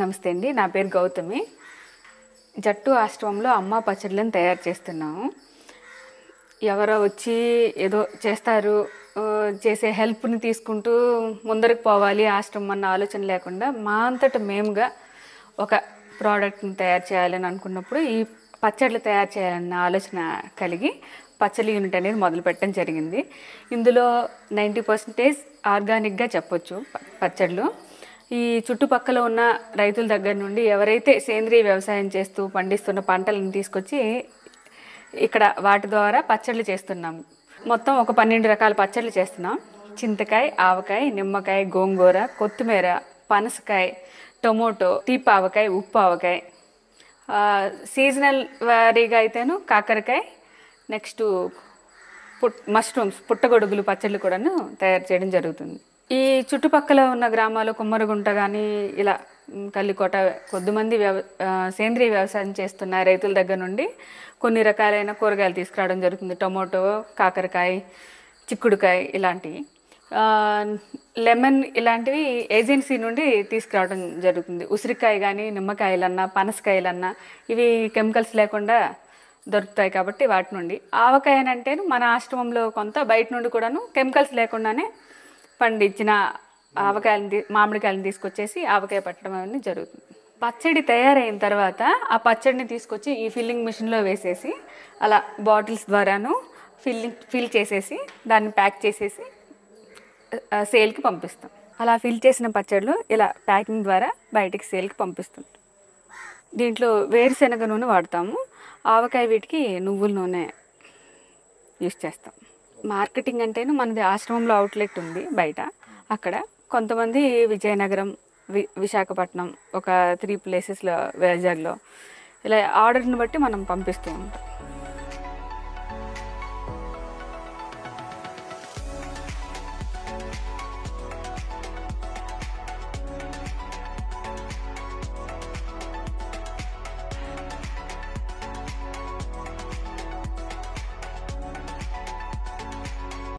నమస్తే అండి. నా పేరు గౌతమి. జట్టు ఆశ్రమంలో అమ్మ పచ్చళ్ళని తయారు చేస్తున్నాము. ఎవరో వచ్చి ఏదో చేస్తారు, చేసే హెల్ప్ని తీసుకుంటూ ముందరికి పోవాలి ఆశ్రమం అన్న ఆలోచన లేకుండా మా అంతట మేముగా ఒక ప్రోడక్ట్ని తయారు చేయాలని అనుకున్నప్పుడు ఈ పచ్చళ్ళు తయారు చేయాలన్న ఆలోచన కలిగి పచ్చళ్ళ యూనిట్ అనేది మొదలుపెట్టడం జరిగింది. ఇందులో 90% ఆర్గానిక్గా చెప్పొచ్చు పచ్చళ్ళు. ఈ చుట్టుపక్కల ఉన్న రైతుల దగ్గర నుండి ఎవరైతే సేంద్రీయ వ్యవసాయం చేస్తూ పండిస్తున్న పంటలను తీసుకొచ్చి ఇక్కడ వాటి ద్వారా పచ్చళ్ళు చేస్తున్నాము. మొత్తం ఒక 12 రకాల పచ్చళ్ళు చేస్తున్నాం. చింతకాయ, ఆవకాయ, నిమ్మకాయ, గోంగూర, కొత్తిమీర, పనసకాయ, టొమాటో, తీపి ఆవకాయ, ఉప్పు ఆవకాయ, సీజనల్ వారీగా అయితేను కాకరకాయ, నెక్స్ట్ మష్రూమ్స్, పుట్టగొడుగులు పచ్చళ్ళు కూడాను తయారు చేయడం జరుగుతుంది. ఈ చుట్టుపక్కల ఉన్న గ్రామాలు కుమ్మరగుంట కానీ ఇలా కల్లికోట కొద్దిమంది సేంద్రీయ వ్యవసాయం చేస్తున్న రైతుల దగ్గర నుండి కొన్ని రకాలైన కూరగాయలు తీసుకురావడం జరుగుతుంది. టొమాటో, కాకరకాయ, చిక్కుడుకాయ ఇలాంటివి, లెమన్ ఇలాంటివి ఏజెన్సీ నుండి తీసుకురావడం జరుగుతుంది. ఉసిరికాయ కానీ, నిమ్మకాయలన్నా, పనసకాయలన్నా ఇవి కెమికల్స్ లేకుండా దొరుకుతాయి కాబట్టి వాటి నుండి. ఆవకాయ అంటే మన ఆశ్రమంలో కొంత, బయట నుండి కూడాను కెమికల్స్ లేకుండానే పండించిన మామిడికాయలను తీసుకొచ్చేసి ఆవకాయ పట్టడం అనేది జరుగుతుంది. పచ్చడి తయారైన తర్వాత ఆ పచ్చడిని తీసుకొచ్చి ఈ ఫిల్లింగ్ మిషన్లో వేసేసి అలా బాటిల్స్ ద్వారాను ఫిల్ చేసేసి దాన్ని ప్యాక్ చేసేసి సేల్కి పంపిస్తాం. అలా ఫిల్ చేసిన పచ్చళ్ళు ఇలా ప్యాకింగ్ ద్వారా బయటికి సేల్కి పంపిస్తాం. దీంట్లో వేరుశనగ నూనె వాడతాము. ఆవకాయ వీటికి నువ్వుల నూనె యూస్ చేస్తాం. మార్కెటింగ్ అంటేను మనది ఆశ్రమంలో అవుట్లెట్ ఉంది బయట. అక్కడ కొంతమంది విజయనగరం, విశాఖపట్నం, ఒక 3 ప్లేసెస్లో, వైజాగ్లో ఇలా ఆర్డర్ని బట్టి మనం పంపిస్తూ ఉంటాం.